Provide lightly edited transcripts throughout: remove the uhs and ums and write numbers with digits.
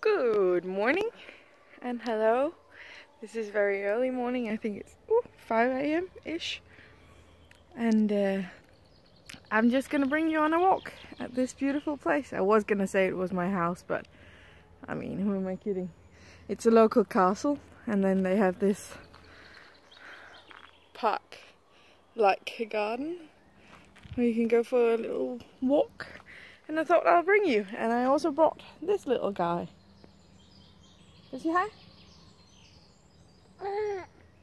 Good morning and hello. This is very early morning. I think it's 5 a.m. ish. And I'm just gonna bring you on a walk at this beautiful place. I was gonna say it was my house, but I mean, who am I kidding? It's a local castle, and then they have this park-like garden where you can go for a little walk. And I thought I'll bring you. And I also brought this little guy. Is he hi?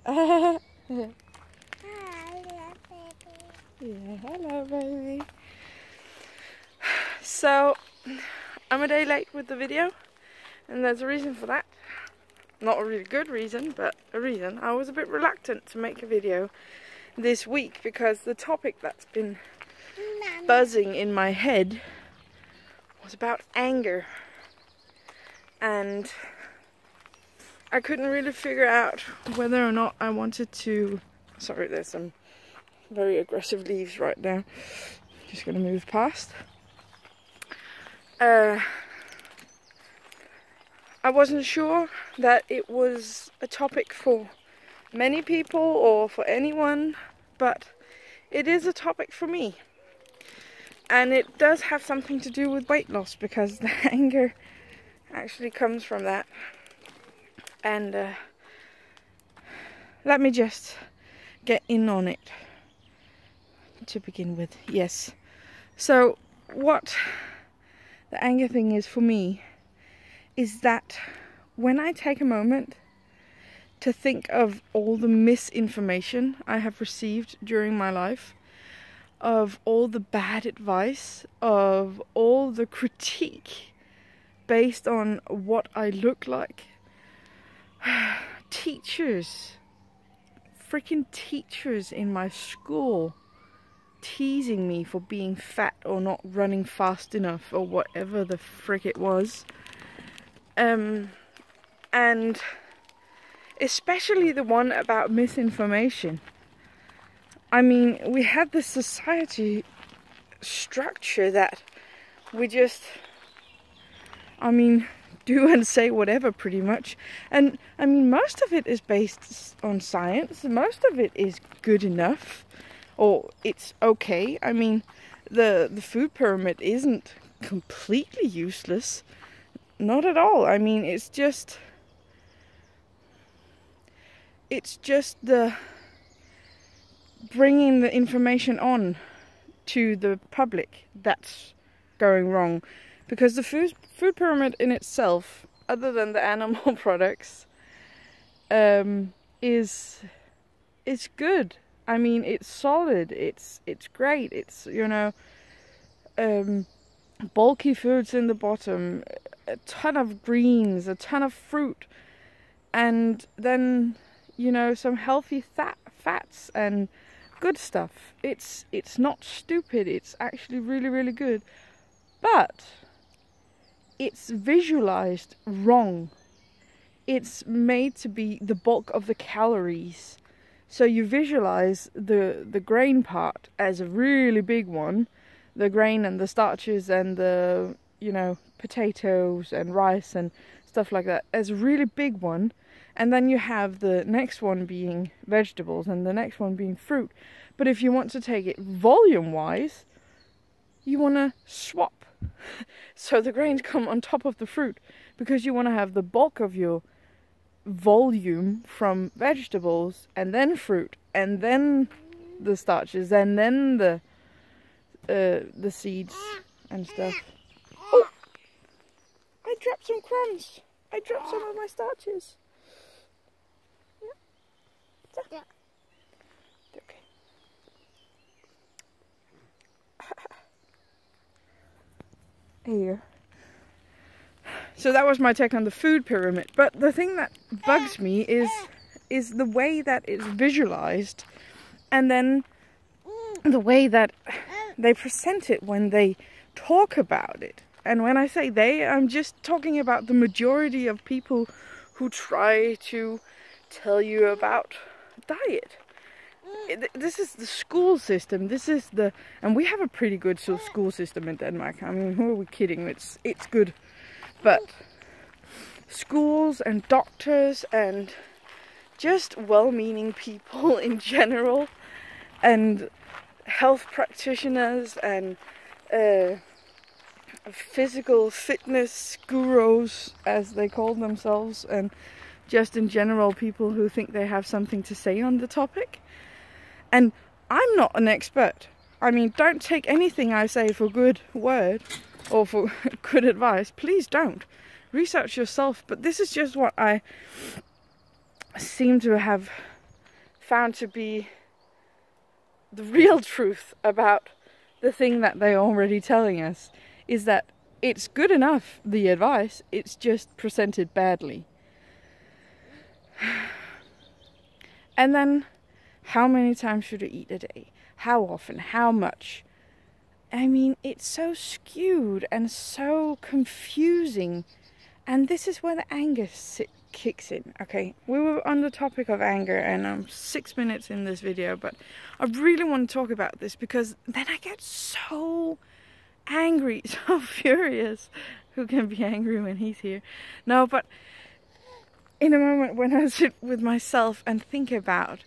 Hi, baby. Yeah, hello, baby. So, I'm a day late with the video, and there's a reason for that. Not a really good reason, but a reason. I was a bit reluctant to make a video this week because the topic that's been buzzing in my head was about anger. And I couldn't really figure out whether or not I wanted to... Sorry, there's some very aggressive leaves right now. Just gonna move past. I wasn't sure that it was a topic for many people or for anyone, but it is a topic for me. And it does have something to do with weight loss, because the anger actually comes from that. And let me just get in on it to begin with. Yes. So what the anger thing is for me is that when I take a moment to think of all the misinformation I have received during my life, of all the bad advice, of all the critique based on what I look like, teachers, freaking teachers in my school teasing me for being fat or not running fast enough or whatever the frick it was. And especially the one about misinformation. I mean, we have this society structure that we just, do and say whatever pretty much. And I mean, most of it is based on science. Most of it is good enough, or it's okay. I mean, the food pyramid isn't completely useless. Not at all. I mean, it's just the bringing the information on to the public that's going wrong. Because the food pyramid in itself, other than the animal products, is good. I mean, it's solid. It's great. It's, you know, bulky foods in the bottom, a ton of greens, a ton of fruit, and then, you know, some healthy fats and good stuff. It's not stupid. It's actually really, really good. But it's visualized wrong. It's made to be the bulk of the calories. So you visualize the grain part as a really big one, the grain and the starches and the, you know, potatoes and rice and stuff like that as a really big one, and then you have the next one being vegetables and the next one being fruit. But if you want to take it volume wise, you want to swap. So the grains come on top of the fruit, because you want to have the bulk of your volume from vegetables, and then fruit, and then the starches, and then the seeds and stuff. Oh! I dropped some crumbs. I dropped some of my starches. Yeah. Okay. Here. So that was my take on the food pyramid. But the thing that bugs me is the way that it's visualized, and then the way that they present it when they talk about it. And when I say they, I'm just talking about the majority of people who try to tell you about diet. This is the school system. And we have a pretty good school system in Denmark. I mean, who are we kidding? It's good. But schools and doctors and just well-meaning people in general, and health practitioners and physical fitness gurus, as they call themselves, and just in general people who think they have something to say on the topic. And I'm not an expert. I mean, don't take anything I say for good word or for good advice. Please don't. Research yourself. But this is just what I seem to have found to be the real truth about the thing that they're already telling us, is that it's good enough, the advice, it's just presented badly. And then, how many times should I eat a day? How often? How much? I mean, it's so skewed and so confusing. And this is where the anger kicks in. Okay, we were on the topic of anger, and I'm 6 minutes in this video, but I really want to talk about this because then I get so angry, so furious. Who can be angry when he's here? No, but in a moment when I sit with myself and think about,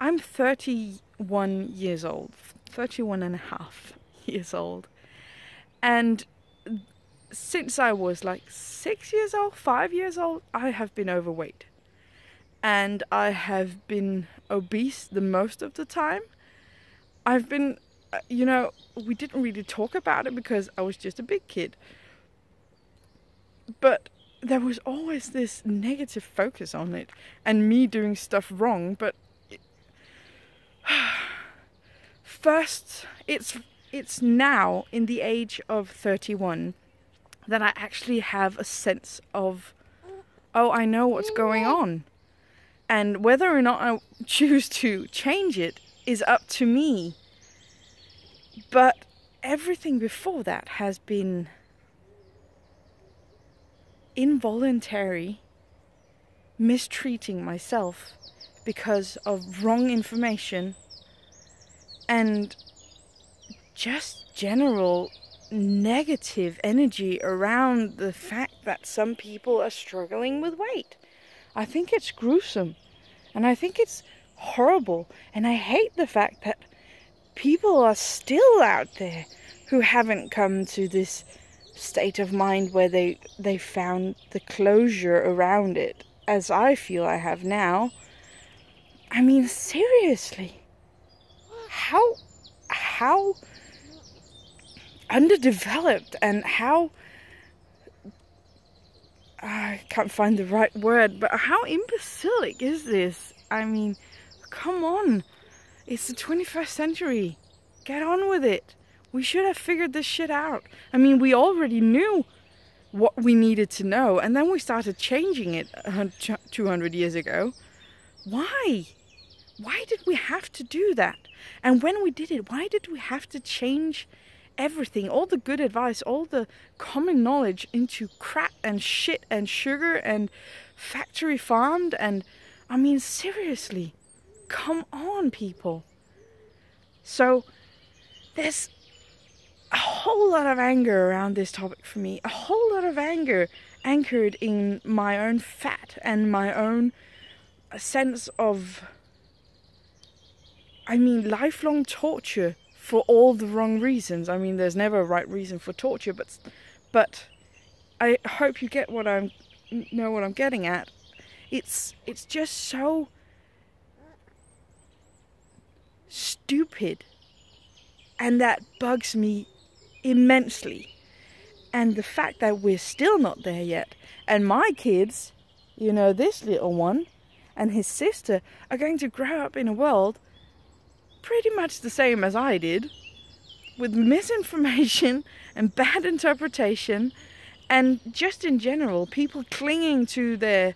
I'm 31 years old, 31 and a half years old, and since I was like 6 years old, 5 years old, I have been overweight. And I have been obese the most of the time. I've been, you know, we didn't really talk about it because I was just a big kid. But there was always this negative focus on it and me doing stuff wrong. But first, it's now in the age of 31 that I actually have a sense of, oh, I know what's going on. And whether or not I choose to change it is up to me. But everything before that has been involuntary mistreating myself because of wrong information and just general negative energy around the fact that some people are struggling with weight. I think it's gruesome, and I think it's horrible, and I hate the fact that people are still out there who haven't come to this state of mind where they found the closure around it, as I feel I have now. I mean, seriously, how underdeveloped and how, I can't find the right word, but how imbecilic is this? I mean, come on, it's the 21st century, get on with it. We should have figured this shit out. I mean, we already knew what we needed to know, and then we started changing it 200 years ago. Why? Why did we have to do that? And when we did it, why did we have to change everything, all the good advice, all the common knowledge, into crap and shit and sugar and factory farmed? And I mean, seriously, come on, people. So there's a whole lot of anger around this topic for me, a whole lot of anger anchored in my own fat and my own sense of, I mean, lifelong torture for all the wrong reasons. I mean, there's never a right reason for torture, but I hope you get what know what I'm getting at. It's just so stupid, and that bugs me immensely. And the fact that we're still not there yet, and my kids, you know, this little one and his sister are going to grow up in a world pretty much the same as I did, with misinformation and bad interpretation, and just in general people clinging to their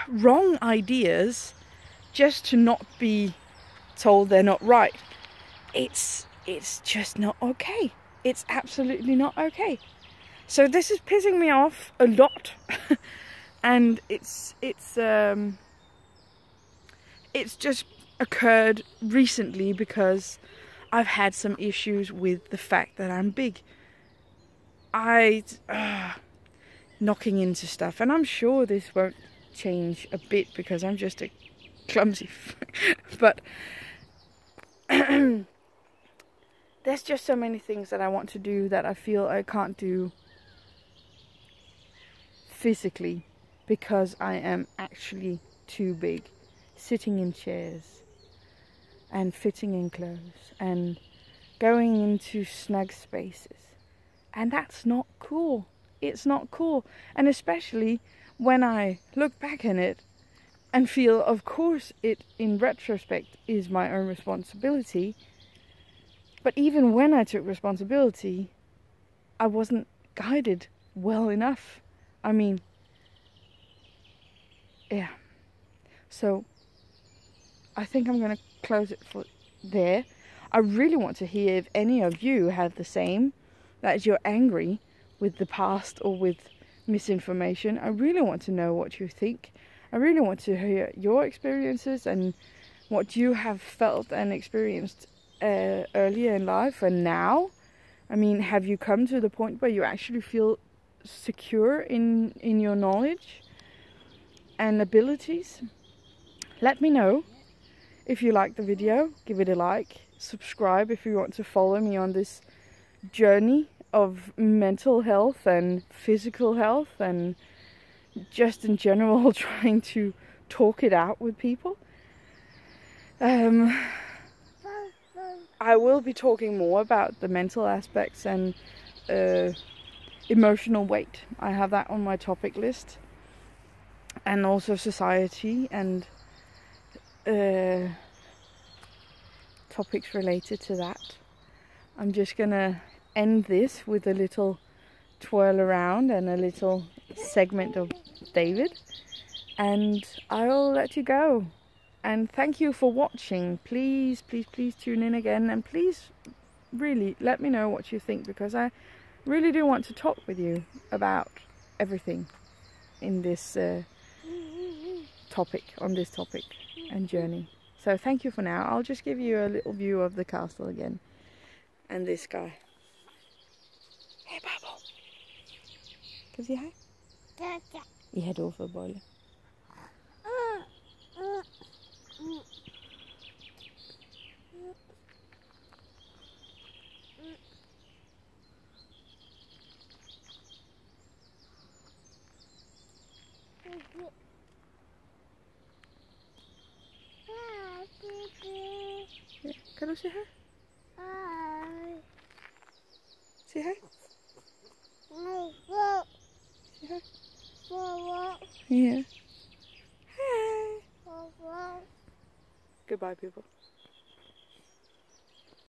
wrong ideas just to not be told they're not right. It's just not okay. It's absolutely not okay. So this is pissing me off a lot. And it's just occurred recently because I've had some issues with the fact that I'm big. knocking into stuff, and I'm sure this won't change a bit because I'm just a clumsy but there's just so many things that I want to do that I feel I can't do physically because I am actually too big, sitting in chairs and fitting in clothes and going into snug spaces, and that's not cool. It's not cool. And especially when I look back on it and feel, of course, it in retrospect is my own responsibility. But even when I took responsibility, I wasn't guided well enough. I mean, yeah. So I think I'm going to close it for there. I really want to hear if any of you have the same, that you're angry with the past or with misinformation. I really want to know what you think. I really want to hear your experiences and what you have felt and experienced earlier in life and now. I mean, have you come to the point where you actually feel secure in your knowledge and abilities? Let me know. If you like the video, give it a like. Subscribe if you want to follow me on this journey of mental health and physical health and just in general trying to talk it out with people. I will be talking more about the mental aspects and emotional weight. I have that on my topic list, and also society and topics related to that. I'm just gonna end this with a little twirl around and a little segment of David, and I'll let you go. And thank you for watching. Please, please, please tune in again, and please really let me know what you think, because I really do want to talk with you about everything in this topic, on this topic and journey. So thank you for now. I'll just give you a little view of the castle again and this guy. Hey, Bubble. Kan du sige hej? I har du fået bolle. Ja, kan du sige hej? Sig hej. Sig hej. Yeah. Hey. Goodbye, people.